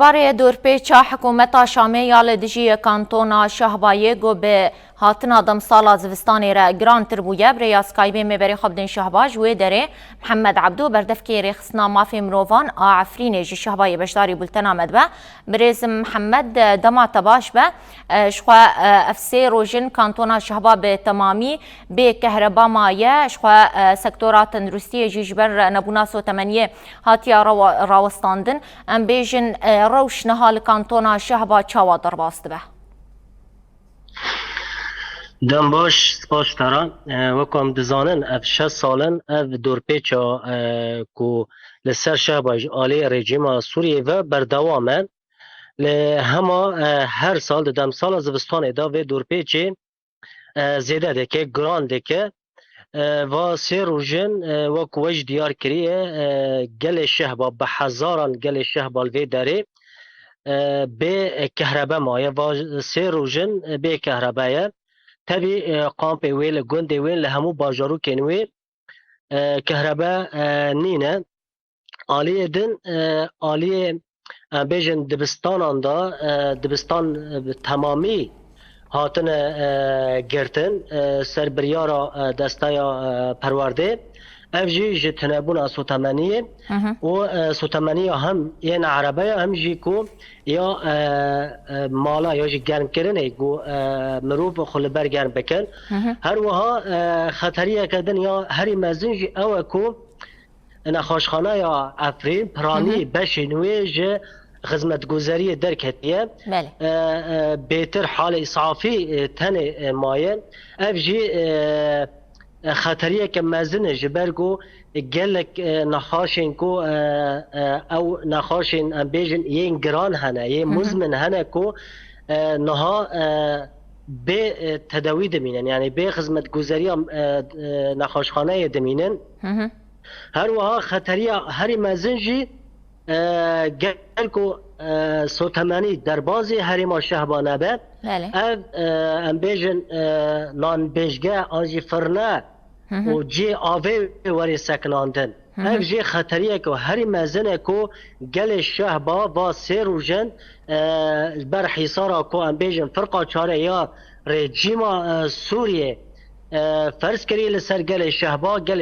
باره دورپیچا حکومتا شامی یال دجی کانتونا شهبایه گو به هاتنا دم سالا زوستانی را گرانتر بویه بری اسکایبی میبری خبدن شهباج و داره محمد عبدو بردفکی رخصنا مافی مروان عفرین جی شهبایه بشداری بولتنا مدبه بریز محمد دمات باش به شخوا افسی روژن کانتونا شهبا به تمامی به کهربا مایه شخوا سکتورات تندرستی جیجبر نبوناسو تمنیه هاتیا راوستاندن ام بیجن روش نهال کانتونا شهبا چاوا درباست به دم باش سپاس تران وکم دزانن اف 6 سالن اف دورپیچا کو لسر شهباج آلی رژیم سوریه و بردوامن لهما هر سال دم سال زوستان دا و دورپیچی زیاده دکه گران دکه و سه روزن و کوچ دیار کریه گل شهبا به هزاران گل شهبا الوی داره به کهربا مایه و سه روزن به کهربایه تبي قامپ ويل جند ويل همو باجارو كنوي كهرباء نينا آلية دن آلية بيجن دبستان آندا دبستان تمامی هاتن گرتن سربریارا دستایا پرورده افجی جتنبون سوتمانیه و سوتمانیه هم یه عربه هم جی کو یا مالا یا جی گرم کرنه کو مروف خلبر گرم بکن هر وها خطریه کردن یا هری مزن جی او کو نخاشخانه یا افرین پرانی بشنوی جه خدمت گذاری درکتیه بهتر حال اصافی تن مایه افجی خطریه که مزنه جبرگو گلک نخاشین کو او نخاشین ام بیجن یه گران هنه یه مزمن هنه کو نها به تداوی دمینن یعنی به خدمت گذاری نخاشخانه دمینن هر وها خطریه هری مزنجی گل کو سوتمانی در بازی هریما شهبانه به ام بیجن نان بیجگه آنجی فرنه و جی آوه وری سکناندن اف جی خطریه که هری مزنه که گل شهبا و سه روژن بر حیصارا که ام بیجن فرقا چاره یا رژیم سوریه فرض کری لسر گل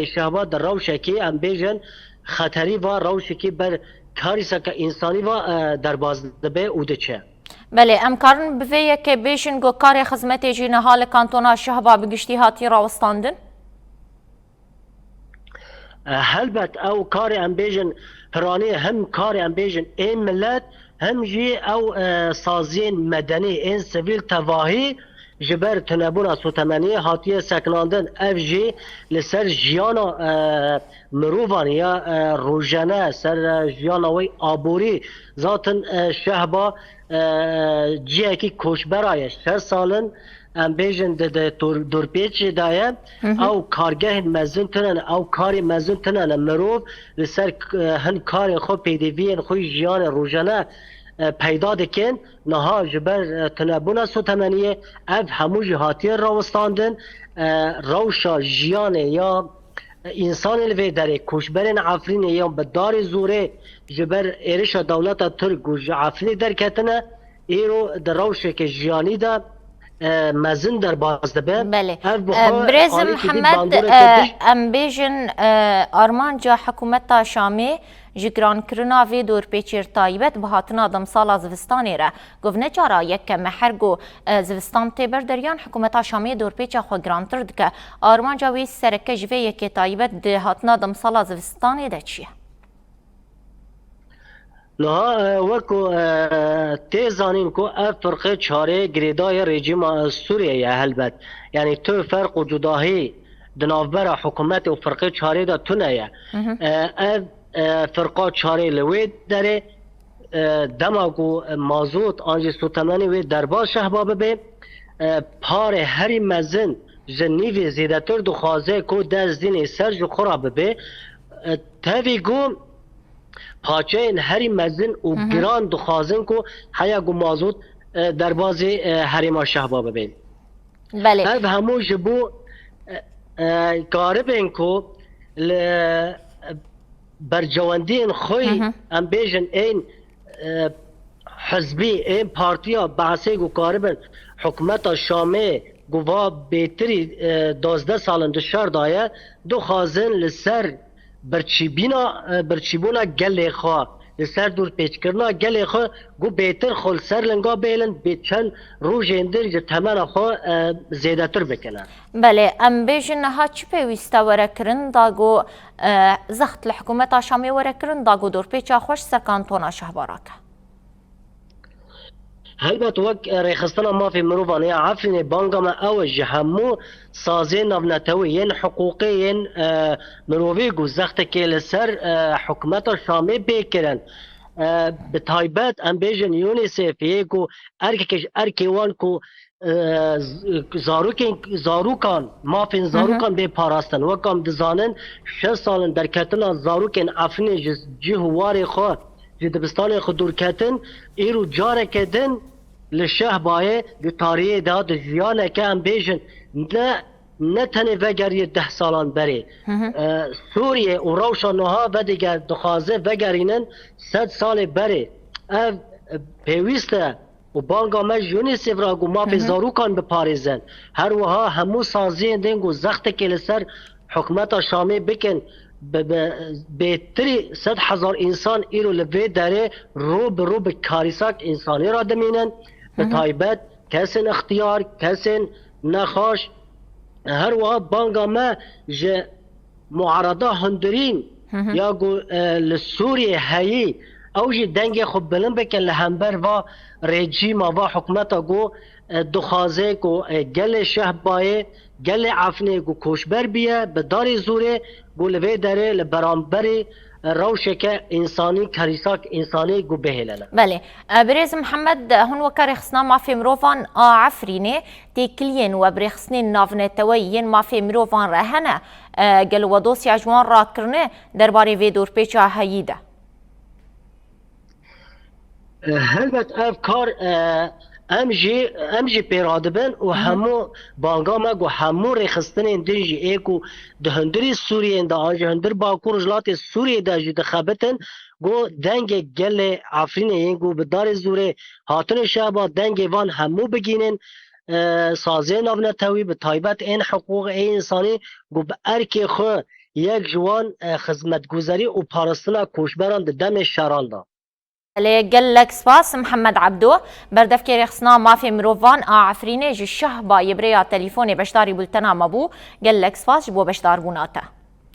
شهبا در روشکی ام بیجن خطری و روشکی بر کاریسا که انسانی و در بازدبه اوده چه بله امکارن بویه که بیشن گو کار خدمت جی حال کانتونا شهبا بگشتی هاتی راوستاندن؟ هلبت او کار ام بیجن پرانی هم کار ام بیجن این ملت هم جی او سازین مدنی این سویل تواهی جبر تنبون سوتمنی هاتیه سکناندن اف جی لسر جیانا مروفان یا روژانه سر جیانا وی آبوری ذاتن شهبا جیه کی کوشبرایش 6 سالن ام بیجن ده دورپیچ دایه او کارگه مزن تنن او کاری مزن تنن مروف لسر هن کار خو پیدوین خوی جیان روژانه پیدا دکن نها جبر تنبون سوتمنیه اف همو جهاتی راوستاندن روشا جیانه یا انسان الوی داره کشبرین عفرین یا بدار زوره جبر ایرش دولت ترک و عفرین در کتنه ایرو در روشه که جیانی ده مزن در بازده به بله برز محمد ام بیجن آرمان جا حکومت شامی جگران کرنا وی دور پیچیر تایبت به هاتنا دم سال زوستانی را گفته چرا یک محرگو زوستان تبر دریان حکومت شامی دور پیچ خو گرانتر دکه آرمان جا وی سرکه جوی یک تایبت ده هاتنا دم سال زوستانی ده چیه؟ نه وکو تیزانیم کو اف فرقه چاره گریدای رژیم سوریه هلبت یعنی تو فرق و جداهی دنافبر حکومت و فرقه چاره دا تونه اف فرقه چاره لوی داره دماغو مازوت آنجی سوتمنی وی درباز شهبابه به پار هری مزن جنیوی زیدتر دخوازه کو دست دین سرج خورا به تاوی گو پاچه این هری مزن و گران دخوازن کو حیا گو مازوت در بازی هریما شهبابه بین بله اف همو جبو قارب کو برجواندین خوی ام بیجن این حزبی این پارتیا بحثی گو کاربن حکومت شامه گووا بهتری 12 سالن دشار دایه دو خازن لسر برچیبونا گله خواه لسر دور پیچ کرنا گله خواه گو بهتر خل سر لنگا بیلن بیچن روژ اندر جه تمن خواه زیده تر بکنن. بله ام بیجن ها چی پیوسته وره کرن داگو زخت لحکومت شامی وره کرن داگو دور پیچا خوش سر کانتونا شهباراکه. هلبت وک ریخستنا مافی مروفانه عفرین بانگا ما اوج همو سازین نونتوی ین حقوقی ین مروفی گو زخت که لسر حکومت شامی بیکرن بتایبت ام بیجن یونیسف یکو ارکیوان کو زاروکان مافین زاروکان به پاراستن وکم دزانن 6 سالن در کتنا زاروکن عفرین جهواری خواه دبستان خود دور کتن ایرو جاره کدن لشه بایه دی تاریه داد جیانه که هم بیشن نه تنه وگری 10 سالان بری سوریه و روشانوها و دیگر دخوازه وگرینن 100 سال بری اف پیوسته و بانگا مج یونیسف را گو مافی زاروکان بپاریزن هر وها همو سازی دنگو زخت که لسر حکومت شامی بکن بهتری 100,000 انسان ایرو لوی داره رو به کاریساک انسانی را دمینن به تایبت کسین اختیار کسین نخواش هر وها بانگا ما جه معارضه هندرین یا گو لسوری هایی او جه دنگ خود بلن بکن لهمبر و رژیم و حکومت گو دخوازه گو گل شهبایه گل عفنه گو کوشبر بیه به دار زوره گو لوی داره لبرانبری روشک انسانی کریساک انسانی گو بهلنه. بله بريز محمد هون وكر خصنا ما في مروفان عفرينه تيكلين وبرخصنين نافنه توين ما في مروفان رهنه قال ودوس يجوان راكرنه درباري فيدور بيچا هيدا هلبت افکار امجی پیرادبن و همو بانگا ما گو همو رخصتن اندنجی ایکو ده هندری سوریه انده آنجا هندر باکور جلات سوریه ده جی دخبتن گو دنگ گل عفرین این گو بدار زوره هاتن شعبا دنگ وان همو بگینن سازه نابنه تاوی به تایبت این حقوق این انسانی گو به ارکی خو یک جوان خدمتگزاری و پارستنا کوشبران ده دم شران ده قال لك سباس محمد عبدو بردف كي خصنا ما في مروفان عفرينه جي الشهبه يبريا تليفوني بشداري بولتنا مابو قال لك سباس جبو بشدار بوناته